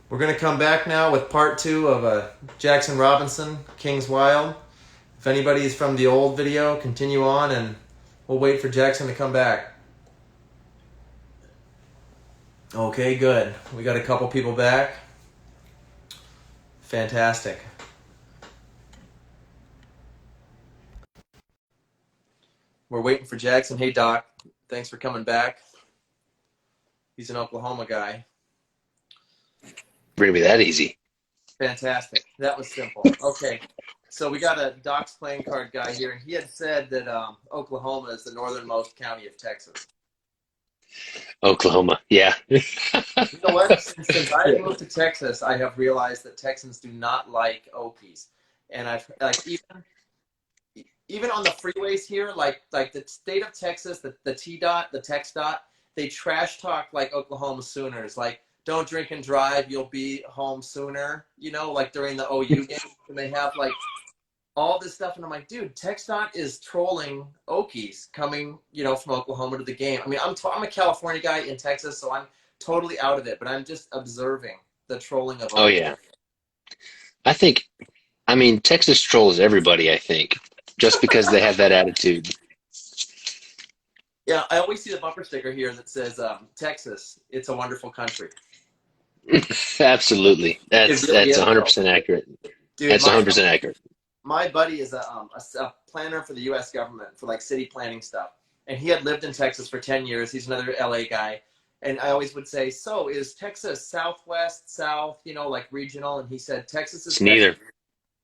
We're going to come back now with part two of Jackson Robinson, King's Wild. If anybody's from the old video, continue on and we'll wait for Jackson to come back. Okay, good. We got a couple people back. Fantastic. We're waiting for Jackson. Hey, Doc. Thanks for coming back. He's an Oklahoma guy. Gonna be that easy. Fantastic. That was simple. Okay. So we got a Doc's playing card guy here, and he had said that Oklahoma is the northernmost county of Texas. Oklahoma, yeah. You know what? Since I moved to Texas, I have realized that Texans do not like Okies, and I've like even on the freeways here, like the state of Texas, the T dot, the Tex dot, they trash talk like Oklahoma Sooners, like don't drink and drive, you'll be home sooner. You know, like during the OU game, and they have like all this stuff, and I'm like, dude, TxDOT is trolling Okies coming, from Oklahoma to the game. I mean, I'm a California guy in Texas, so I'm totally out of it, but I'm just observing the trolling of Oh Okies. yeah. I mean, Texas trolls everybody, I think, just because they have that attitude. Yeah, I always see the bumper sticker here that says, Texas, it's a wonderful country. Absolutely. It That's really that's is, though. 100% accurate. Dude, That's 100% accurate. my buddy is a planner for the U.S. government for like city planning stuff, and he had lived in Texas for 10 years. He's another LA guy, and I always would say, "So is Texas Southwest, South, like regional?" And he said, "Texas is It's Texas," neither.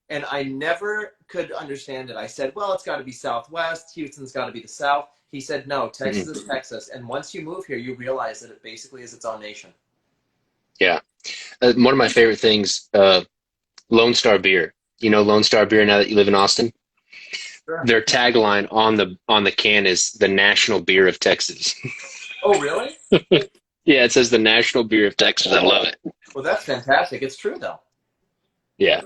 and I never could understand it. I said, "Well, it's got to be Southwest. Houston's got to be the South." He said, "No, Texas Mhm. is Texas," and once you move here, you realize that it basically is its own nation. Yeah. One of my favorite things, Lone Star Beer. You know Lone Star Beer now that you live in Austin? Sure. Their tagline on the can is the national beer of Texas. Oh, really? Yeah, it says the national beer of Texas. I love it. Well, that's fantastic. It's true though. Yeah.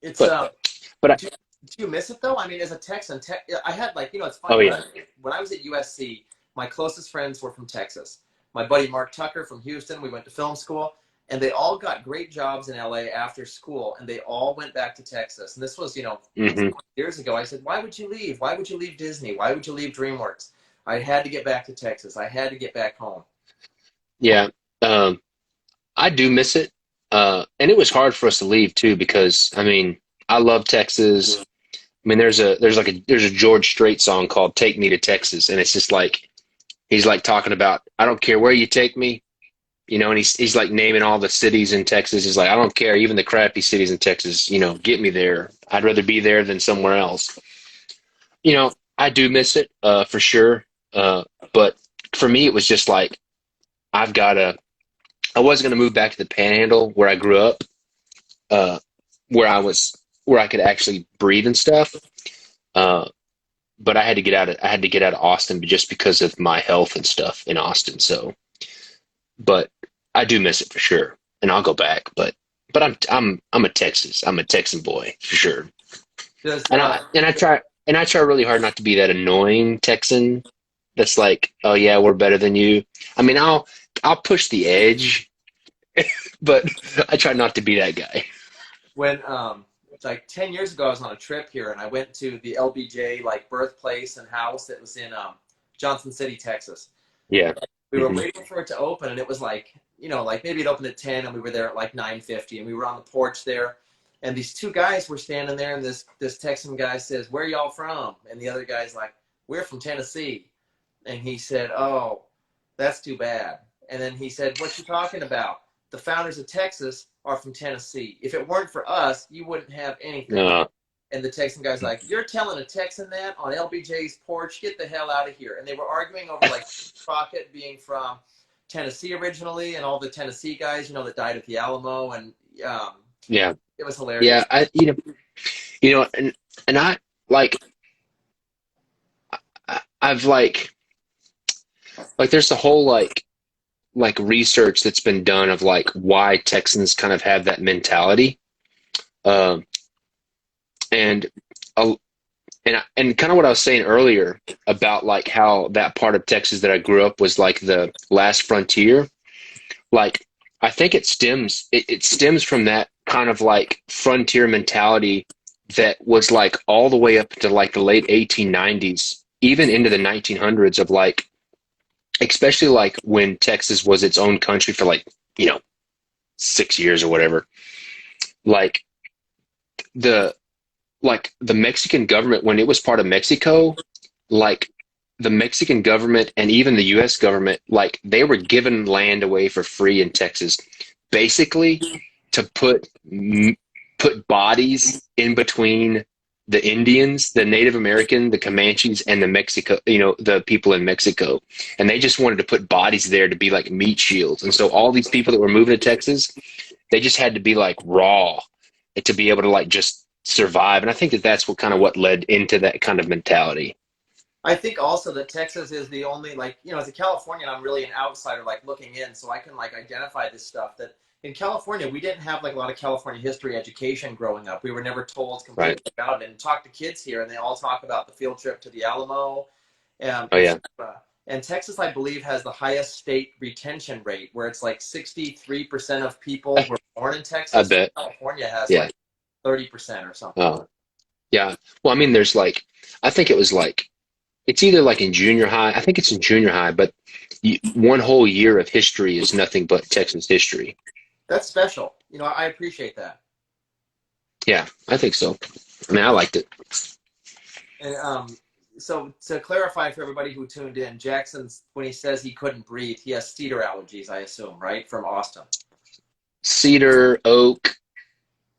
It's But but I, do you miss it though? I mean, as a Texan, I had like it's oh funny yeah. when I was at USC, my closest friends were from Texas. My buddy Mark Tucker from Houston. We went to film school, and they all got great jobs in LA after school, and they all went back to Texas. And this was 20 Hmm. years ago. I said, "Why would you leave? Why would you leave Disney? Why would you leave DreamWorks?" I had to get back to Texas. I had to get back home. Yeah. Um, I do miss it. And it was hard for us to leave too because I mean, I love Texas. I mean, there's a George Strait song called "Take Me to Texas," and it's just like he's like talking about I don't care where you take me, and he's like naming all the cities in Texas. He's like I don't care, even the crappy cities in Texas, get me there. I'd rather be there than somewhere else. I do miss it for sure. But for me, it was just like I've got to. I wasn't going to move back to the Panhandle where I grew up, uh, where where I could actually breathe and stuff. Uh, but I had to get out of Austin just because of my health and stuff in Austin. So, but I do miss it for sure, and I'll go back. But I'm a Texan boy for sure, Does and I try really hard not to be that annoying Texan that's like, oh yeah, we're better than you. I mean, I'll push the edge, but I try not to be that guy. when like 10 years ago, I was on a trip here, and I went to the LBJ like birthplace and house that was in Johnson City, Texas. Yeah. We were Hmm. waiting for it to open, and it was like like maybe it opened at 10, and we were there at like 9:50, and we were on the porch there, and these two guys were standing there, and this Texan guy says, "Where y'all from?" And the other guy's like, "We're from Tennessee." And he said, "Oh, that's too bad." And then he said, "What you talking about? The founders of Texas are from Tennessee. If it weren't for us, you wouldn't have anything." Uh, And the Texan guy's like, "You're telling a Texan that on LBJ's porch? Get the hell out of here." And they were arguing over like Crockett being from Tennessee originally, and all the Tennessee guys, that died at the Alamo, and yeah. it was hilarious. Yeah. And I like, I've like, there's a whole like research that's been done of like why Texans kind of have that mentality. Um, and, uh, and kind of what I was saying earlier about like how that part of Texas that I grew up was like the last frontier. Like I think it stems from that kind of like frontier mentality that was like all the way up to like the late 1890s, even into the 1900s of like, especially like when Texas was its own country for like, you know, 6 years or whatever. Like the the Mexican government when it was part of Mexico, like the Mexican government and even the US government, like they were giving land away for free in Texas, basically to put bodies in between the Indians, the Native American, the Comanches, and the Mexico, the people in Mexico. And they just wanted to put bodies there to be like meat shields. And so all these people that were moving to Texas, they just had to be like raw to be able to like just survive. And I think that that's what led into that kind of mentality. I think also that Texas is the only, like, as a Californian, I'm really an outsider, like looking in, so I can like identify this stuff. That in California, we didn't have like a lot of California history education growing up. We were never told Right. completely about it. And talk to kids here, and they all talk about the field trip to the Alamo, Oh yeah. etc. And Texas, I believe, has the highest state retention rate, where it's like 63% of people who are born in I Texas. bet. California has Yeah. like 30% or something. Oh yeah. Well, I mean, there's like, I think it was like, it's either like in junior high. I think it's in junior high, but one whole year of history is nothing but Texas history. That's special. I appreciate that. Yeah, I think so. I mean, I liked it. And so to clarify for everybody who tuned in, Jackson's, when he says he couldn't breathe, he has cedar allergies, I assume, right? From Austin. Cedar, oak,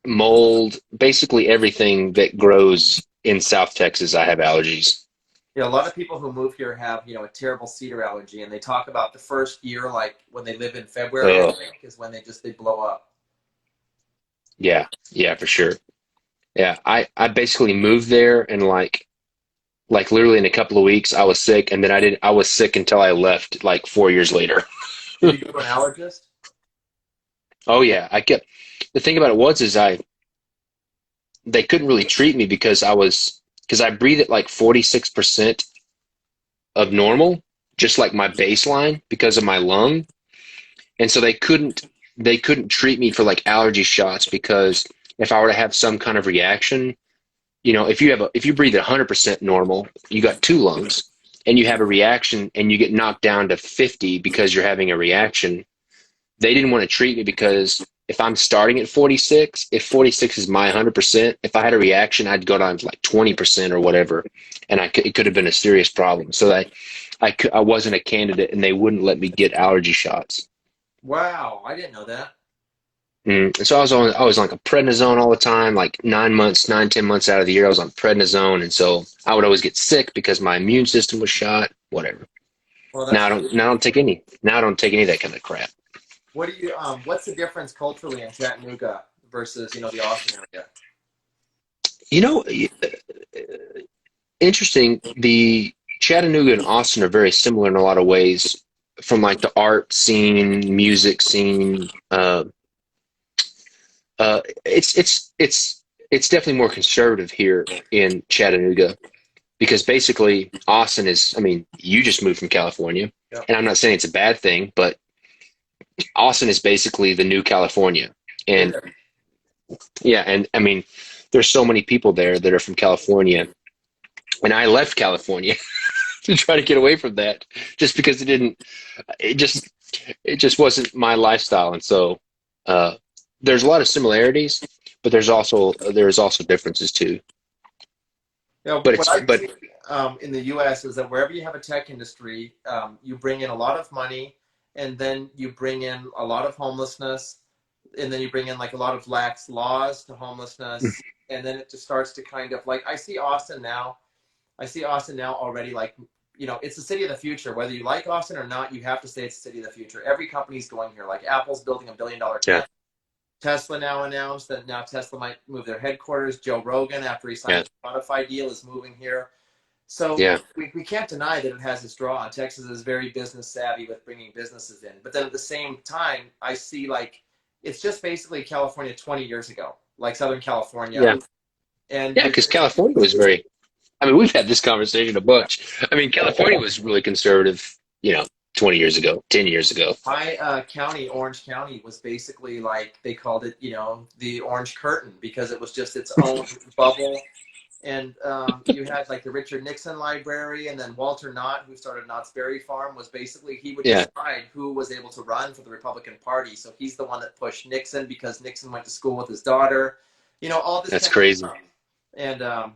mold, basically everything that grows in South Texas, I have allergies. A lot of people who move here have, a terrible cedar allergy, and they talk about the first year, like when they live in February, I Oh, think, is when they blow up. yeah, yeah, for sure. Yeah, I basically moved there and like literally in a couple of weeks I was sick, and then I was sick until I left like 4 years later. Did you go to an allergist? Oh yeah, the thing about it was is they couldn't really treat me because I breathe at like 46% of normal, just like my baseline because of my lung. And so they couldn't treat me for like allergy shots because if I were to have some kind of reaction, if you breathe at 100% normal, you got two lungs and you have a reaction and you get knocked down to 50 because you're having a reaction. They didn't want to treat me because if I'm starting at 46, if 46 is my 100%, if I had a reaction, I'd go down to like 20% or whatever, and it could have been a serious problem. So I wasn't a candidate, and they wouldn't let me get allergy shots. Wow, I didn't know that. And so I was on like a prednisone all the time, like 9 months, 9, 10 months out of the year, I was on prednisone, and so I would always get sick because my immune system was shot. Whatever. Well, Now that's I don't take any. Now I don't take any of that kind of crap. what's the difference culturally in Chattanooga versus, the Austin area? You know, interesting. The Chattanooga and Austin are very similar in a lot of ways, from like the art scene, music scene. It's definitely more conservative here in Chattanooga because basically Austin is. I mean, you just moved from California, Yeah. and I'm not saying it's a bad thing, but Austin is basically the new California, and yeah, and I mean, there's so many people there that are from California, and I left California to try to get away from that just because it just it just wasn't my lifestyle. And so there's a lot of similarities, but there's also differences too. But What it's I but see in the U.S. is that wherever you have a tech industry, you bring in a lot of money, and then you bring in a lot of homelessness, and then you bring in like a lot of lax laws to homelessness, and then it just starts to kind of like I see Austin now. I see Austin now already like it's the city of the future. Whether you like Austin or not, you have to say it's the city of the future. Every company's going here. Like Apple's building $1 billion yeah, tech. Tesla now announced that now Tesla might move their headquarters. Joe Rogan, after he yeah, signed the Spotify deal, is moving here. So yeah, we can't deny that it has its draw. And Texas is very business savvy with bringing businesses in. But then at the same time, I see like it's just basically California 20 years ago, like Southern California. yeah, And yeah. Because California was very. I mean, we've had this conversation a bunch. I mean, California was really conservative, 20 years ago, 10 years ago. My county, Orange County, was basically like they called it, the Orange Curtain because it was just its own bubble. And you had like the Richard Nixon Library, and then Walter Knott, who started Knott's Berry Farm, was basically he would Yeah, decide who was able to run for the Republican Party. So he's the one that pushed Nixon because Nixon went to school with his daughter. All this that's kind of crazy. stuff. And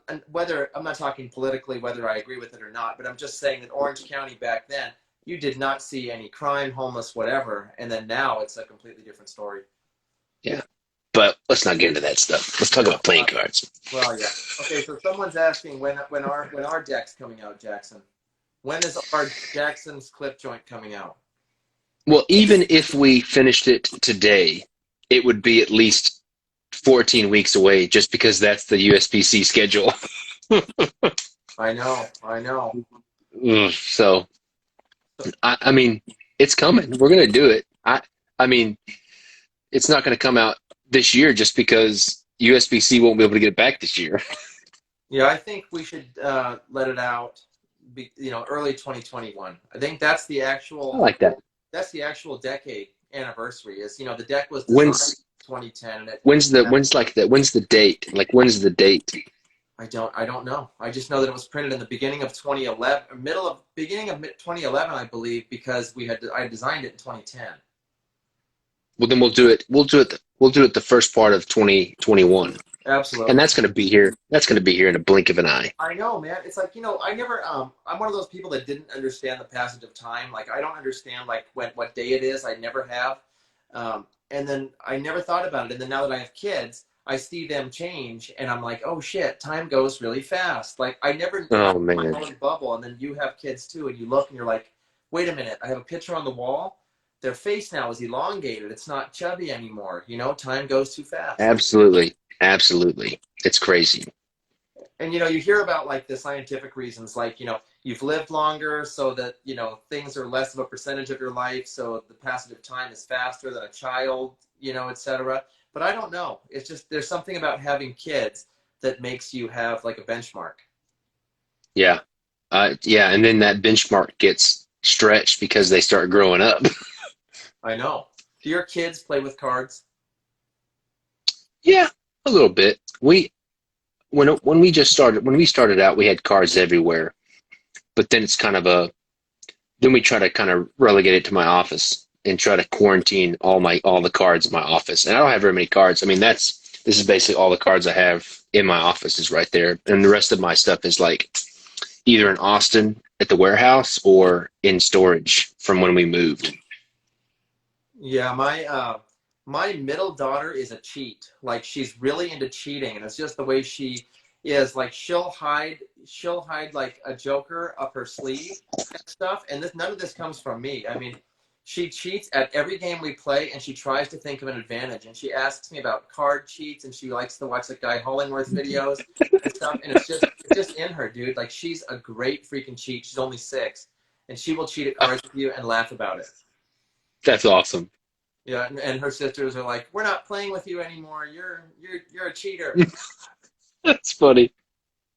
and whether I'm not talking politically whether I agree with it or not, but I'm just saying that Orange County back then, you did not see any crime, homeless, whatever, and then now it's a completely different story. Yeah. But let's not get into that stuff. Let's talk about playing cards. Well, yeah. Okay, so someone's asking when our deck's coming out, Jackson. When is our Jackson's clip joint coming out? Well, even if we finished it today, it would be at least 14 weeks away just because that's the USPC schedule. I know. So, I mean, it's coming. We're going to do it. I mean, it's not going to come out this year just because USBC won't be able to get it back this year. Yeah, I think we should let it out, early 2021. I think that's the I actual like that. that's the actual decade anniversary. Is the deck was designed When's in 2010, and when's the date? Like when's the date? I don't know. I just know that it was printed in the beginning of 2011, beginning of 2011, I believe, because I designed it in 2010. Well, then we'll do it. We'll do it the first part of 2021. Absolutely. And that's going to be here. That's going to be here in a blink of an eye. I know, man. It's like, I never, I'm one of those people that didn't understand the passage of time. Like, I don't understand, like, what day it is. I never have. And then I never thought about it. And then now that I have kids, I see them change, and I'm like, oh, shit, time goes really fast. Like, I never Oh my man, own bubble. And then you have kids, too, and you look, and you're like, wait a minute. I have a picture on the wall. Their face now is elongated. It's not chubby anymore. Time goes too fast. absolutely, absolutely. It's crazy. And you hear about like the scientific reasons, like you've lived longer, so that things are less of a percentage of your life, so the passage of time is faster than a child, etc. But I don't know. It's just there's something about having kids that makes you have like a benchmark. Yeah, yeah. And then that benchmark gets stretched because they start growing up. I know. Do your kids play with cards? Yeah, a little bit. When we started out, we had cards everywhere. But then it's kind of then we try to kind of relegate it to my office and try to quarantine all the cards in my office. And I don't have very many cards. I mean, this is basically all the cards I have in my office is right there. And the rest of my stuff is like either in Austin at the warehouse or in storage from when we moved. Yeah, my middle daughter is a cheat. Like, she's really into cheating, and it's just the way she is. Like, she'll hide like a joker up her sleeve and stuff. And none of this comes from me. I mean, she cheats at every game we play, and she tries to think of an advantage. And she asks me about card cheats, and she likes to watch like Guy Hollingworth videos and stuff. And it's just in her, dude. Like, she's a great freaking cheat. She's only 6, and she will cheat at cards with you and laugh about it. That's awesome. Yeah, and her sisters are like, "We're not playing with you anymore. You're a cheater." That's funny.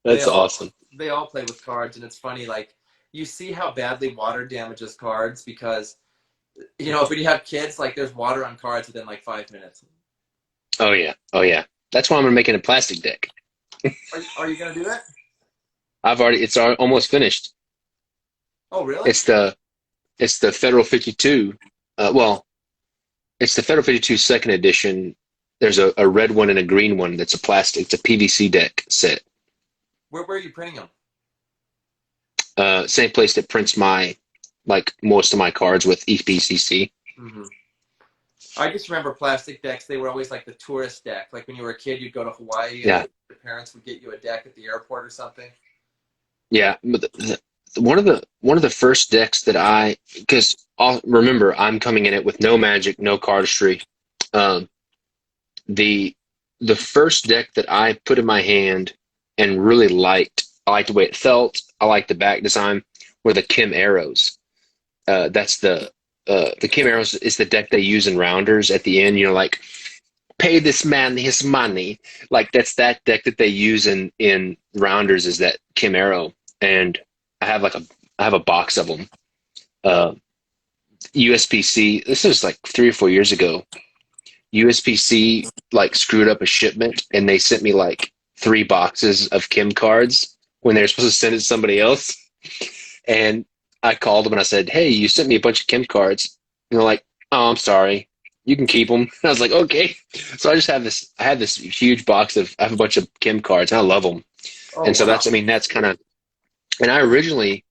That's They all awesome. they all play with cards, and it's funny. Like, you see how badly water damages cards because when you have kids, like, there's water on cards within like 5 minutes. Oh yeah. Oh yeah. That's why I'm making a plastic deck. Are you gonna do that? It's almost finished. Oh, really? It's the Federal 52. Well, it's the Federal 52 second edition. There's a red one and a green one that's a plastic. It's a PVC deck set. Where are you printing them? Same place that prints most of my cards with EPCC. Mm-hmm. I just remember plastic decks. They were always like the tourist deck. Like when you were a kid, you'd go to Hawaii, Yeah. and your parents would get you a deck at the airport or something. Yeah. But one of the first decks that because remember, I'm coming in it with no magic, no cardistry. The first deck that I put in my hand and really I liked the way it felt. I liked the back design. Were the Kim Arrows. That's the Kim Arrows is the deck they use in Rounders at the end. Like, pay this man his money. Like, that's that deck that they use in Rounders is that Kim Arrow. And I have a box of them. uh, USPC. This was like 3 or 4 years ago. USPC like screwed up a shipment, and they sent me like 3 boxes of Kim cards when they were supposed to send it to somebody else. And I called them and I said, "Hey, you sent me a bunch of Kim cards." And they're like, "Oh, I'm sorry. You can keep them." And I was like, "Okay." So I just have this. I had this huge box of. I have a bunch of Kim cards, and I love them. Oh, And so wow. that's. I mean, that's kind of. And I originally,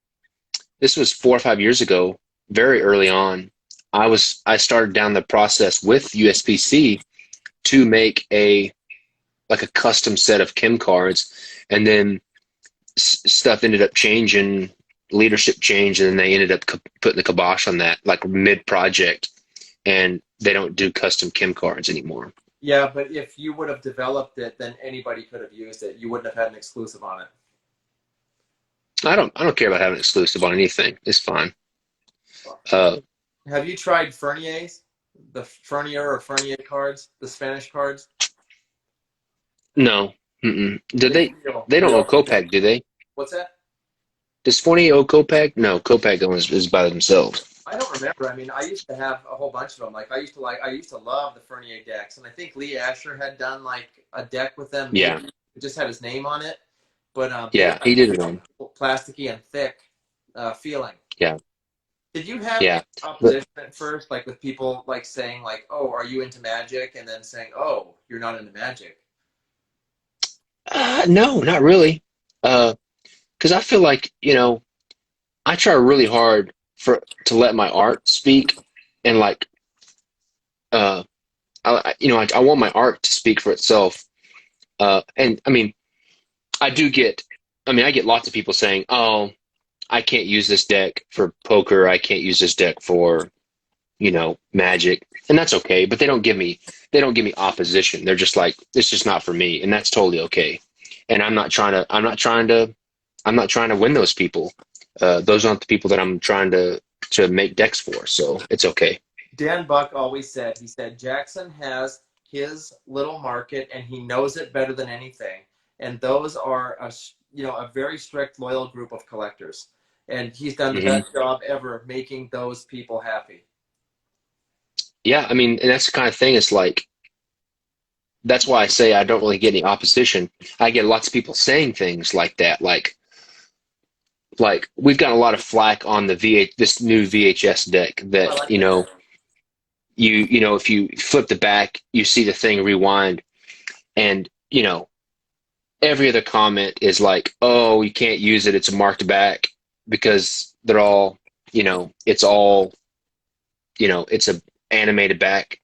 this was 4 or 5 years ago, very early on. I started down the process with USPC to make a like a custom set of Kim cards, and then stuff ended up changing, leadership changed, and then they ended up putting the kibosh on that like mid project, and they don't do custom Kim cards anymore. Yeah, but if you would have developed it, then anybody could have used it. You wouldn't have had an exclusive on it. I don't care about having exclusive on anything. It's fine. Uh, Have you tried Fernier's? The Fernier or Fernier cards, the Spanish cards? no. Mm-mm. Did They they? feel They don't real own thick. Copac, do they? What's that? Does Fournier own Copac? No, Copac is by themselves. I don't remember. I mean, I used to have a whole bunch of them. Like I used to love the Fernier decks, and I think Lee Asher had done like a deck with them. Yeah, Maybe it just had his name on it, but they yeah, had he did it on. plasticky and thick feeling. Yeah, Did you have yeah. But opposition at first, like with people like saying like, "Oh, are you into Magic?" and then saying, "Oh, you're not into Magic." no, not really. Because I feel like I try really hard for to let my art speak, and like uh, I want my art to speak for itself. And I mean, I do get, I mean, I get lots of people saying, "Oh, I can't use this deck for poker. I can't use this deck for, Magic," and that's okay. But they don't give me opposition. They're just like, it's just not for me, and that's totally okay. And I'm not trying to win those people. Those aren't the people that I'm trying to make decks for. So it's okay. Dan Buck always said, he said, Jackson has his little market and he knows it better than anything. And those are a very strict, loyal group of collectors. And he's done the Hmm. best job ever making those people happy. Yeah, I mean, and that's the kind of thing. It's like that's why I say I don't really get any opposition. I get lots of people saying things like that, like we've got a lot of flack on the this new VHS deck I that like that deck. if you flip the back, you see the thing rewind, and every other comment is like, "Oh, you can't use it. It's a marked back," because they're all, it's all, it's a animated back.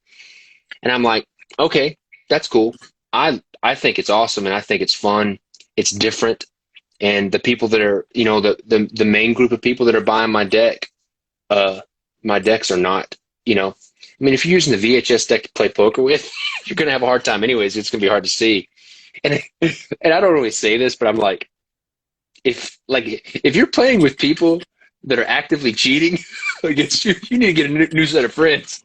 And I'm like, okay, that's cool. I think it's awesome, and I think it's fun. It's different, and the people that are, the main group of people that are buying uh, my decks are not, I mean, if you're using the VHS deck to play poker with, you're gonna have a hard time anyways. It's gonna be hard to see. And and I don't really say this, but I'm like, if you're playing with people that are actively cheating against you, you need to get a new set of friends.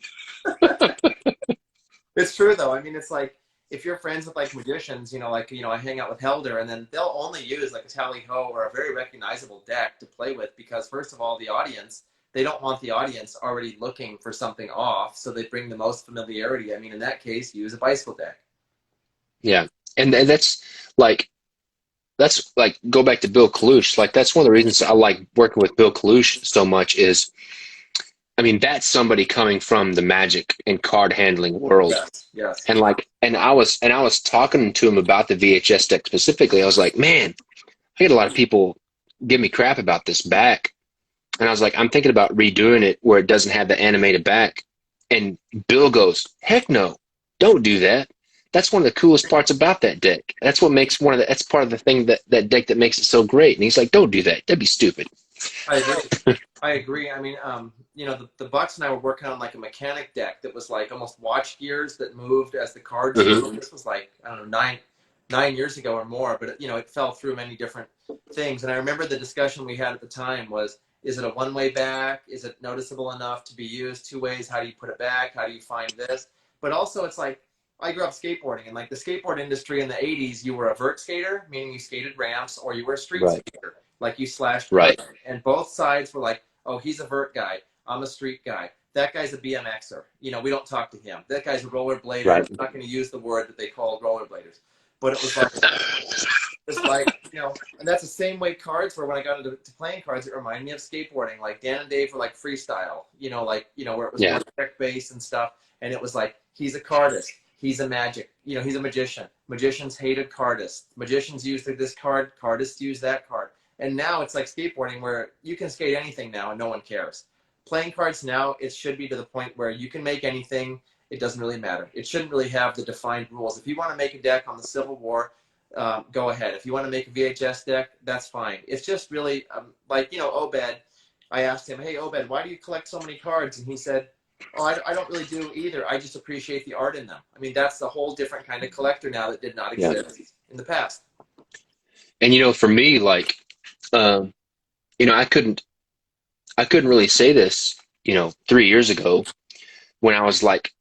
It's true though. I mean, it's like if you're friends with like magicians, I hang out with Helder, and then they'll only use like a tally ho or a very recognizable deck to play with because first of all, they don't want the audience already looking for something off, so they bring the most familiarity. I mean, in that case, use a bicycle deck. Yeah, and that's like go back to Bill Kalush. Like that's one of the reasons I like working with Bill Kalush so much is, I mean, that's somebody coming from the magic and card handling world. Yes, yes. And I was talking to him about the VHS deck specifically. I was like, man, I get a lot of people give me crap about this back. And I was like, I'm thinking about redoing it where it doesn't have the animated back. And Bill goes, heck no, don't do that. That's one of the coolest parts about that deck. That's what makes that's part of the thing that deck that makes it so great. And he's like, don't do that. That'd be stupid. I agree. I agree. I mean, the Bucks and I were working on like a mechanic deck that was like almost watch gears that moved as the cards Hmm. moved. This was like, I don't know, nine years ago or more, but it fell through many different things. And I remember the discussion we had at the time was, is it a one-way back? Is it noticeable enough to be used two ways? How do you put it back? How do you find this? But also it's like, I grew up skateboarding, and like the skateboard industry in the 80s, you were a vert skater, meaning you skated ramps, or you were a street Right. skater, like you slashed Right. curves. And both sides were like, Oh, he's a vert guy. I'm a street guy. That guy's a BMXer. You know, we don't talk to him. That guy's a rollerblader. Right. I'm not going to use the word that they call rollerbladers. But it was like, and that's the same way cards were when I got into playing cards. It reminded me of skateboarding. Like Dan and Dave were like freestyle, where it was Yeah. more tech based and stuff. And it was like, he's a cardist. He's a magic, he's a magician. Magicians hated cardists. Magicians used this card. Cardists use that card. And now it's like skateboarding where you can skate anything now and no one cares. Playing cards now, it should be to the point where you can make anything. It doesn't really matter. It shouldn't really have the defined rules. If you want to make a deck on the Civil War, go ahead. If you want to make a VHS deck, that's fine. It's just really Obed. I asked him, hey, Obed, why do you collect so many cards? And he said, oh, I don't really do either. I just appreciate the art in them. I mean, that's the whole different kind of collector now that did not Yeah. exist in the past. And for me, like, I couldn't really say this, 3 years ago when I was like,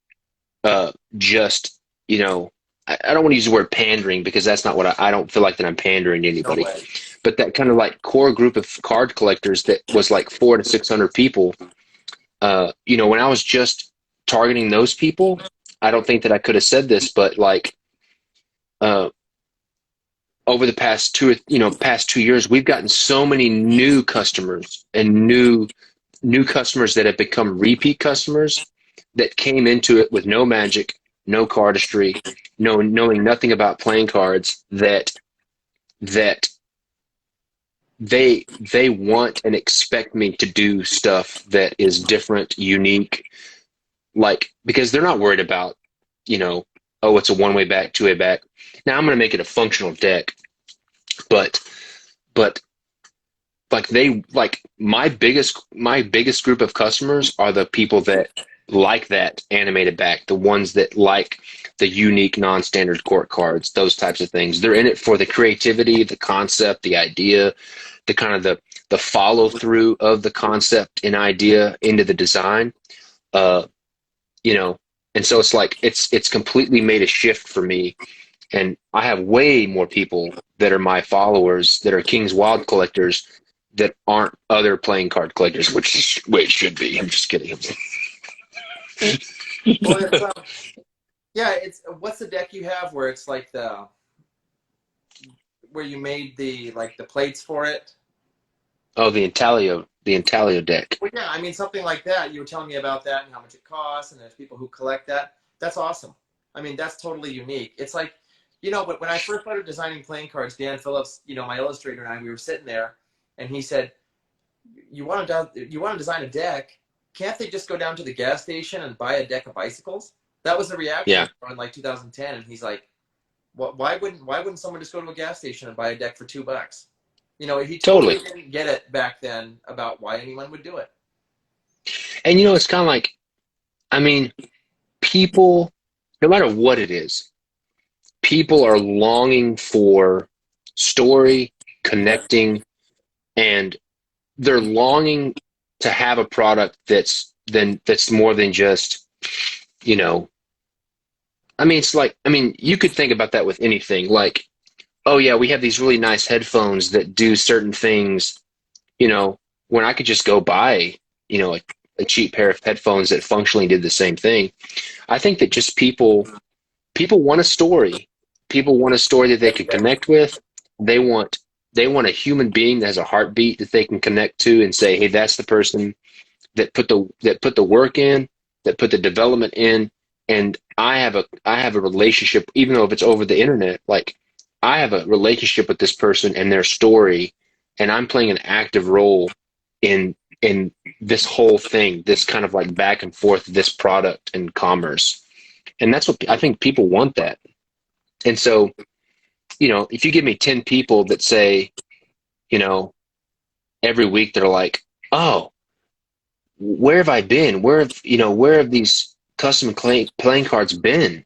just, I don't want to use the word pandering because that's not what I don't feel like that I'm pandering to No anybody, way. but that kind of like core group of card collectors that was like 400 to 600 people. When I was just targeting those people, I don't think that I could have said this, but like, over the past 2 years, we've gotten so many new customers and new customers that have become repeat customers that came into it with no magic, no cardistry, knowing nothing about playing cards, that they want and expect me to do stuff that is different, unique, like, because they're not worried about, oh, it's a one-way back, two-way back. Now I'm going to make it a functional deck, but like my biggest group of customers are the people that like that animated back, the ones that like the unique non-standard court cards, those types of things. They're in it for the creativity, the concept, the idea, the kind of the follow through of the concept and idea into the design. uh and so it's like it's completely made a shift for me, and I have way more people that are my followers that are King's Wild collectors that aren't other playing card collectors, which is the way it should be. I'm just kidding. Well, it's what's the deck you have where it's like where you made the plates for it? Oh, the Intaglio deck. Well, yeah, I mean something like that. You were telling me about that and how much it costs, and there's people who collect that. That's awesome. I mean, that's totally unique. It's like, but when I first started designing playing cards, Dan Phillips, my illustrator, and I, we were sitting there, and he said, "You want to design a deck? Can't they just go down to the gas station and buy a deck of bicycles?" That was the reaction Yeah, in like 2010, and he's like, Why wouldn't someone just go to a gas station and buy a deck for $2?" He totally totally. didn't get it back then about why anyone would do it. And it's kind of like, I mean, people, no matter what it is, people are longing for story, connecting, and they're longing to have a product that's more than just, you know, you could think about that with anything. Like, oh yeah, we have these really nice headphones that do certain things, when I could just go buy, a cheap pair of headphones that functionally did the same thing. I think that just people want a story. People want a story that they can connect with. They want a human being that has a heartbeat that they can connect to and say, hey, that's the person that put the work in, that put the development in. And I have a relationship, even though if it's over the internet, like, I have a relationship with this person and their story, and I'm playing an active role in this whole thing, this kind of like back and forth, this product and commerce. And that's what I think people want, that. And so, if you give me 10 people that say, you know, every week they're like, oh, where have I been? Where have these custom playing cards been?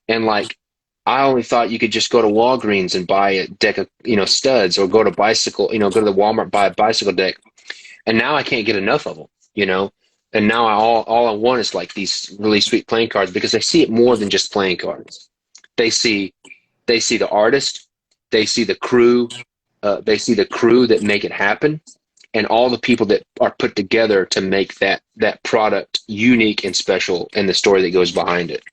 And like, I only thought you could just go to Walgreens and buy a deck of, studs, or go to go to the Walmart, buy a bicycle deck. And now I can't get enough of them, And now all I want is like these really sweet playing cards, because I see it more than just playing cards. They see the artist, they see the crew that make it happen, and all the people that are put together to make that product unique and special, and the story that goes behind it.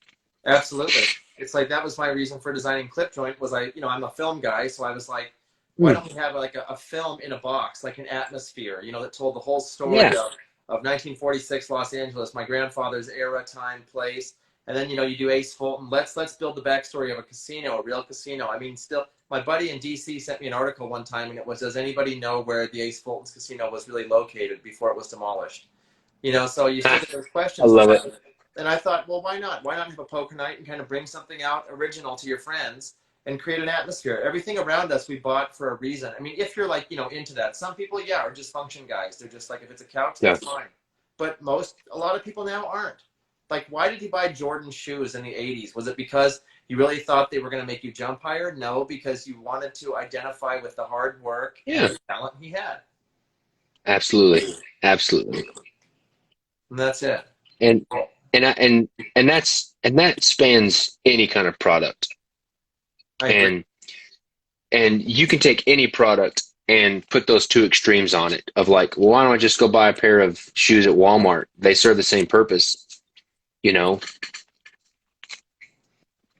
Absolutely. It's like that was my reason for designing Clip Joint was I'm a film guy, so I was like, why Hmm. don't we have like a film in a box, like an atmosphere, that told the whole story Yeah, of 1946 Los Angeles, my grandfather's era, time, place, and then you do Ace Fulton. Let's build the backstory of a casino, a real casino. I mean, still, my buddy in DC sent me an article one time, and it was, does anybody know where the Ace Fulton's casino was really located before it was demolished? So you still get those I questions. love it. And I thought, well, why not? Why not have a poker night and kind of bring something out original to your friends and create an atmosphere? Everything around us we bought for a reason. I mean, if you're like, into that. Some people, yeah, are just function guys. They're just like, if it's a couch, Yeah, that's fine. But a lot of people now aren't. Like, why did he buy Jordan shoes in the 80s? Was it because you really thought they were going to make you jump higher? No, because you wanted to identify with the hard work and yeah, the talent he had. absolutely, absolutely. And that's it. And that spans any kind of product. I agree. And you can take any product and put those two extremes on it of like, well, why don't I just go buy a pair of shoes at Walmart? They serve the same purpose, you know?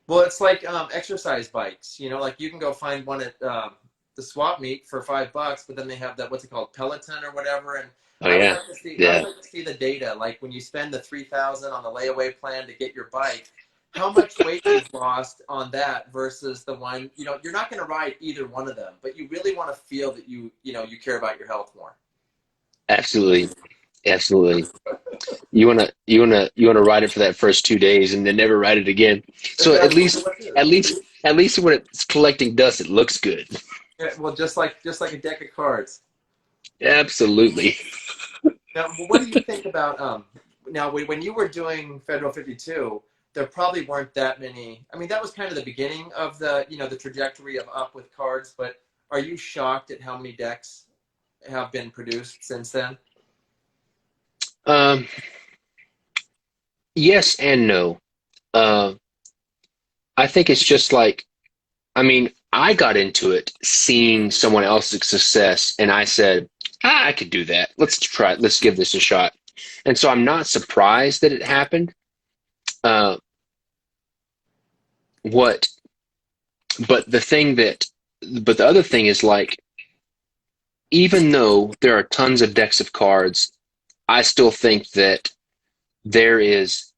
Well, it's like exercise bikes. Like you can go find one at the swap meet for $5, but then they have that, what's it called, Peloton or whatever. And Oh I would yeah, like to see, yeah, the data. Like when you spend the 3,000 on the layaway plan to get your bike, how much weight you've lost on that versus the one. You're not going to ride either one of them, but you really want to feel that you care about your health more. absolutely, absolutely. You wanna ride it for that first 2 days and then never ride it again. So That's absolutely what it at is. least at least when it's collecting dust, it looks good. Yeah, well, just like a deck of cards. Absolutely. Now, what do you think about now when you were doing Federal 52, there probably weren't that many. I mean, that was kind of the beginning of the trajectory of up with cards, but are you shocked at how many decks have been produced since then? Um, yes and no. Uh, I think it's just like, I mean, I got into it seeing someone else's success, and I said, I could do that. Let's try it. Let's give this a shot. And so I'm not surprised that it happened. Uh, what, but but the other thing is like, even though there are tons of decks of cards, I still think that there is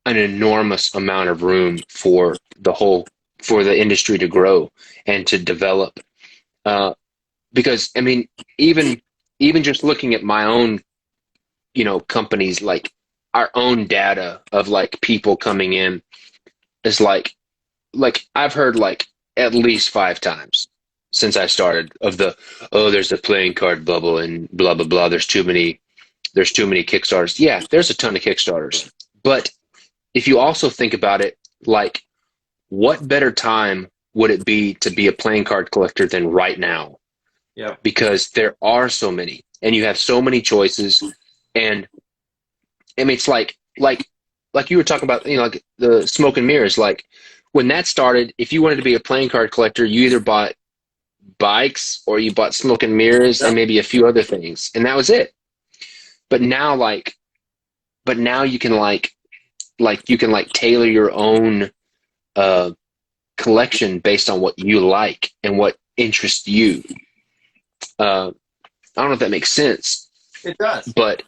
an enormous amount of room for the industry to grow and to develop. Uh, because I mean, even even just looking at my own, companies, like our own data of like people coming in is like I've heard like at least 5 times since I started of there's a playing card bubble and blah blah blah. There's too many Kickstarters. Yeah, there's a ton of Kickstarters. But if you also think about it, like what better time would it be to be a playing card collector than right now? Yeah. Because there are so many and you have so many choices. And I mean, it's like you were talking about, like the smoke and mirrors. Like when that started, if you wanted to be a playing card collector, you either bought bikes or you bought smoke and mirrors and Yep. maybe a few other things, and that was it. But now, you can tailor your own uh, collection based on what you like and what interests you. I don't know if that makes sense, It does. but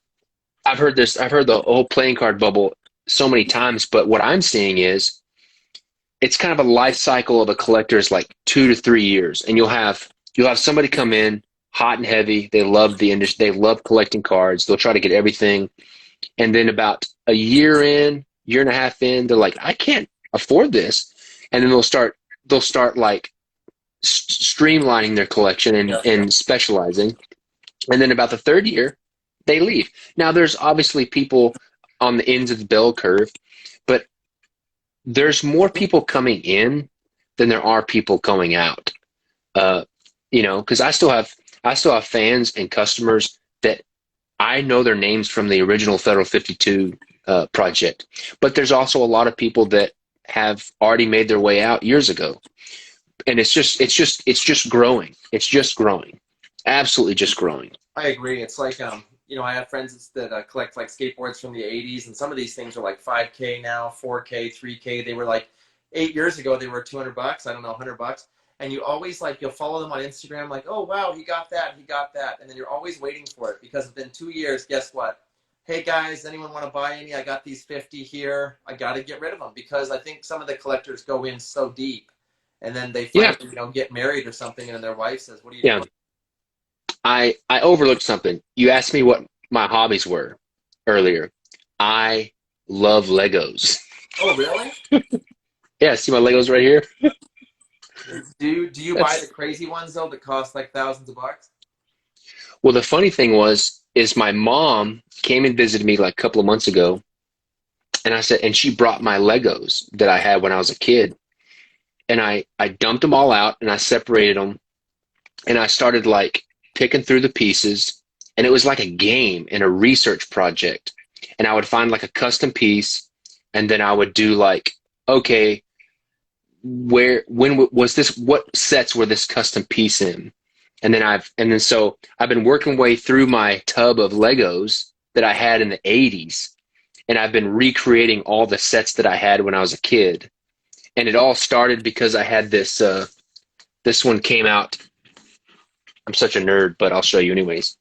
I've heard this. I've heard the whole playing card bubble so many times. But what I'm seeing is it's kind of a life cycle of a collector is like 2 to 3 years, and you'll have somebody come in hot and heavy. They love the industry. They love collecting cards. They'll try to get everything, and then about a year in, year and a half in, they're like, I can't afford this, and then they'll start like streamlining their collection and, Yeah. and specializing, and then about the third year, they leave. Now, there's obviously people on the ends of the bell curve, but there's more people coming in than there are people going out. Uh, because I still have fans and customers that I know their names from the original Federal 52 project, but there's also a lot of people that have already made their way out years ago, and it's just growing. It's just growing, absolutely just growing. I agree. It's like I have friends that collect like skateboards from the '80s, and some of these things are like 5K now, 4K, 3K. They were like 8 years ago, they were $200. I don't know, $100. And you always like you'll follow them on Instagram, like, oh wow, he got that, and then you're always waiting for it because within 2 years, guess what? Hey guys, anyone want to buy any? I got these 50 here. I got to get rid of them because I think some of the collectors go in so deep, and then they Yeah, finally get married or something, and their wife says, "What are you yeah. doing?" I overlooked something. You asked me what my hobbies were earlier. I love Legos. Oh, really? Yeah, see my Legos right here? Do you buy the That's crazy ones though that cost like thousands of bucks? well, the funny thing was, is my mom came and visited me like a couple of months ago, and I said, and she brought my Legos that I had when I was a kid, and I dumped them all out and I separated them, and I started like picking through the pieces, and it was like a game and a research project, and I would find like a custom piece, and then I would do like, okay, was this, what sets were this custom piece in? And then I've been working way through my tub of Legos that I had in the 80s, and I've been recreating all the sets that I had when I was a kid. And it all started because I had this one came out. I'm such a nerd, but I'll show you anyways.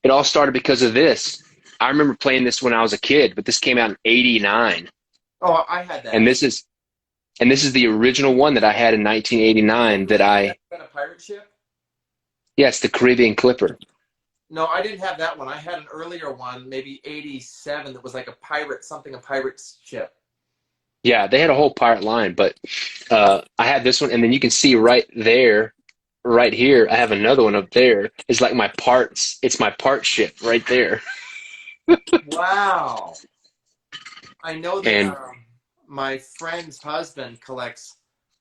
It all started because of this. I remember playing this when I was a kid, but this came out in '89, Oh, I had and that. this is the original one that I had in 1989. That Really? I That kind of pirate ship? Yeah, it's the Caribbean Clipper. No, I didn't have that one. I had an earlier one, maybe '87, that was like a pirate ship. Yeah, they had a whole pirate line, but I had this one, and then you can see right there, right here, I have another one up there. It's like my parts. It's my part ship right there. Wow. I know that And my friend's husband collects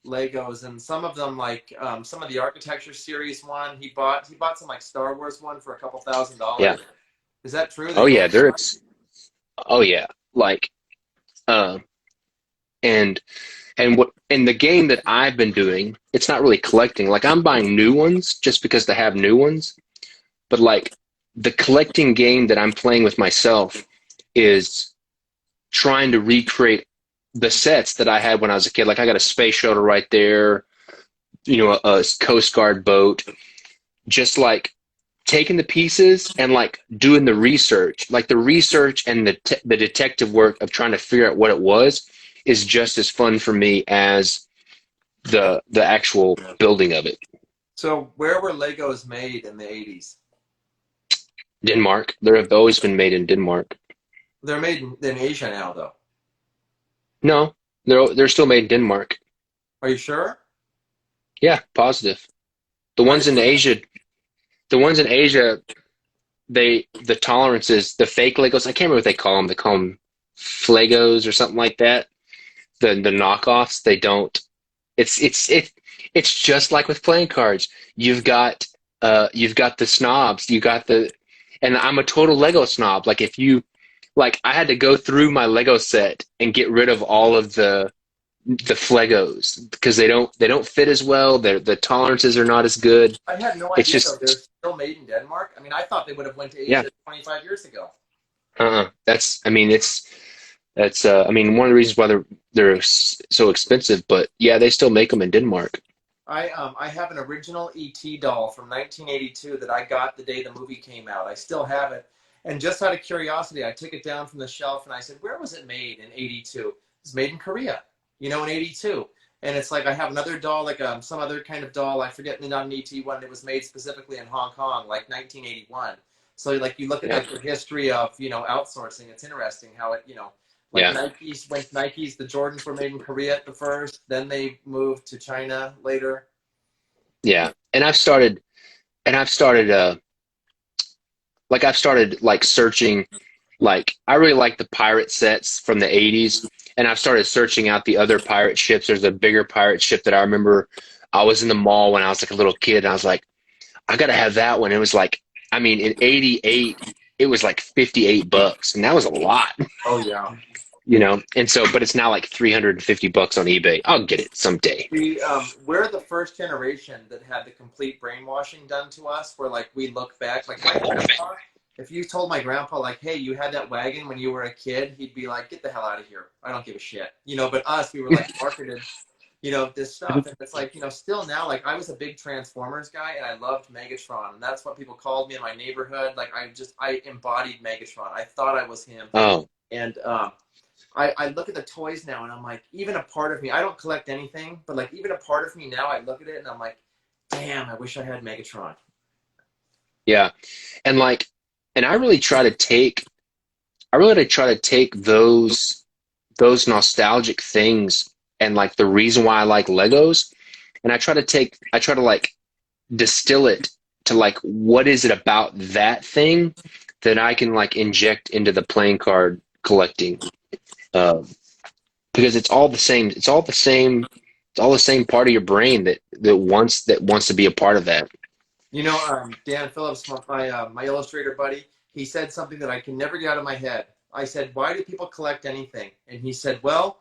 Legos, and some of them, like some of the architecture series one, he bought some like Star Wars one for a couple thousand yeah, dollars. Is that true? They oh go yeah, for there much? it's oh yeah, like uh, and and the game that I've been doing, it's not really collecting. Like I'm buying new ones just because they have new ones, but like the collecting game that I'm playing with myself is trying to recreate the sets that I had when I was a kid. Like I got a space shuttle right there, a Coast Guard boat, just like taking the pieces and like doing the research and the detective work of trying to figure out what it was is just as fun for me as the actual building of it. So where were Legos made in the '80s? Denmark, there have always been made in Denmark. They're made in Asia now, though. No, they're still made in Denmark. Are you sure? Yeah, positive. The I ones didn't in know that. Asia, the ones in Asia, the tolerances, the fake Legos, I can't remember what they call them. They call them Flagos or something like that. The knockoffs, they don't. It's just like with playing cards. You've got the snobs, and I'm a total Lego snob. Like if you like, I had to go through my Lego set and get rid of all of the Flegos because they don't fit as well. The tolerances are not as good. I had no It's idea though. They're just still made in Denmark. I mean, I thought they would have went to yeah. Asia 25 years ago. That's I mean that's I mean one of the reasons why they're so expensive. But yeah, they still make them in Denmark. I have an original ET doll from 1982 that I got the day the movie came out. I still have it. And just out of curiosity, I took it down from the shelf and I said, "Where was it made in '82?" It's made in Korea, in '82. And it's like I have another doll, like some other kind of doll. I forget, not an ET one. It was made specifically in Hong Kong, like 1981. So like you look at Yeah, like the history of outsourcing. It's interesting how it like yeah, Nike's, the Jordans were made in Korea at the first, then they moved to China later. yeah. And I've started I've started like searching. Like I really like the pirate sets from the 80s, and I've started searching out the other pirate ships. There's a bigger pirate ship that I remember I was in the mall when I was like a little kid, and I was like, I gotta have that one. It was like, I mean, in '88, it was like $58, and that was a lot. Oh yeah. you know. And so, but it's now like $350 on eBay. I'll get it someday. We're the first generation that had the complete brainwashing done to us, where like we look back, like my grandpa. If you told my grandpa, like, hey, you had that wagon when you were a kid, he'd be like, get the hell out of here. I don't give a shit. But us, we were like marketed, this stuff. And it's like, still now, like I was a big Transformers guy and I loved Megatron. And that's what people called me in my neighborhood. Like I embodied Megatron. I thought I was him. Oh, And I look at the toys now and I'm like, even a part of me, I don't collect anything, but like even a part of me now, I look at it and I'm like, damn, I wish I had Megatron. yeah. And like, and I really try to take those nostalgic things and like the reason why I like Legos, and I try to like distill it to like what is it about that thing that I can like inject into the playing card collecting, uh, because it's all the same. It's all the same. It's all the same part of your brain that wants to be a part of that. Dan Phillips, my illustrator buddy, he said something that I can never get out of my head. I said, why do people collect anything? And he said, well,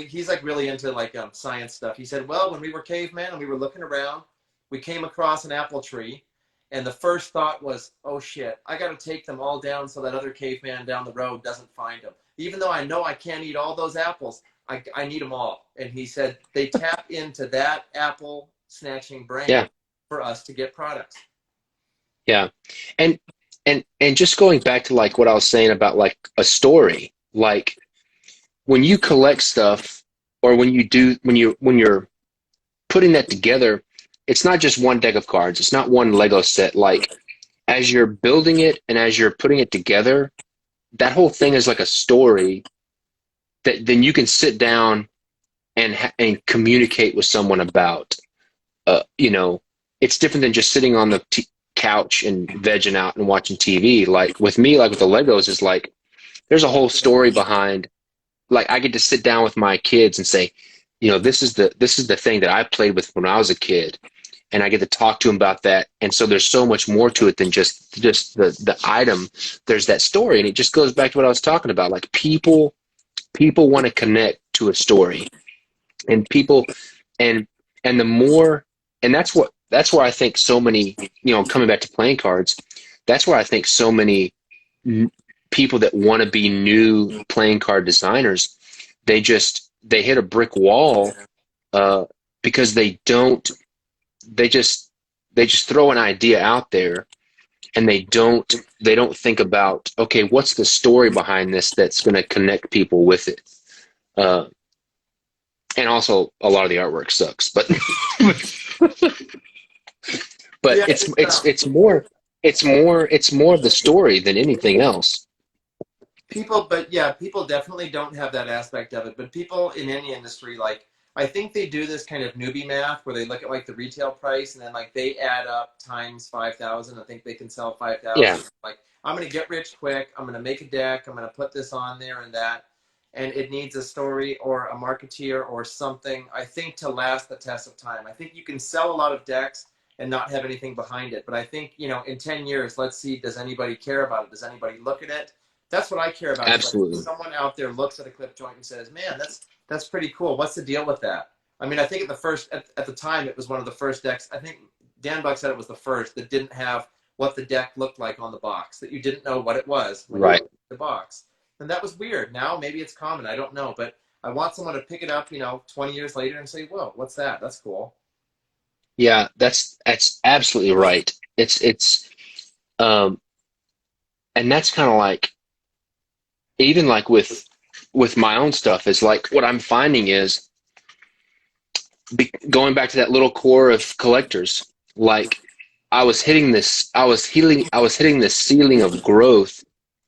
he's like really into like science stuff. He said, well, when we were cavemen and we were looking around, we came across an apple tree. And the first thought was, oh shit, I got to take them all down so that other caveman down the road doesn't find them. Even though I know I can't eat all those apples, I need them all. And he said they tap into that apple snatching brain Yeah, for us to get products. yeah. And and just going back to like what I was saying about like a story, like when you collect stuff or when you're putting that together, it's not just one deck of cards. It's not one Lego set. Like as you're building it and as you're putting it together, that whole thing is like a story that then you can sit down and communicate with someone about. It's different than just sitting on the couch and vegging out and watching TV. Like with me, like with the Legos, is like there's a whole story behind. Like I get to sit down with my kids and say, this is the thing that I played with when I was a kid, and I get to talk to them about that. And so there's so much more to it than just the item. There's that story, and it just goes back to what I was talking about. Like people want to connect to a story, and people and the more and that's where I think so many, coming back to playing cards, that's where I think so many people that want to be new playing card designers, they hit a brick wall, uh, because they just throw an idea out there, and they don't think about, okay, what's the story behind this that's going to connect people with it. uh, and also a lot of the artwork sucks, but but Yeah, it's more of the story than anything else. people definitely don't have that aspect of it. But people in any industry, like I think they do this kind of newbie math where they look at like the retail price and then like they add up times 5,000. I think they can sell Yeah, 5,000. Like I'm gonna get rich quick. I'm gonna make a deck. I'm gonna put this on there and that, and it needs a story or a marketeer or something. I think to last the test of time. I think you can sell a lot of decks and not have anything behind it. But I think, in 10 years, let's see, does anybody care about it? Does anybody look at it? That's what I care about. Is like absolutely. someone out there looks at a clip joint and says, man, that's pretty cool. What's the deal with that? I mean, I think at the time, it was one of the first decks. I think Dan Buck said it was the first that didn't have what the deck looked like on the box, that you didn't know what it was when you Right. looked at the box. And that was weird. Now maybe it's common. I don't know. But I want someone to pick it up, 20 years later and say, whoa, what's that? That's cool. Yeah, that's absolutely right. It's um and that's kind of like, even like with my own stuff, is like what I'm finding is, going back to that little core of collectors, like I was hitting this ceiling of growth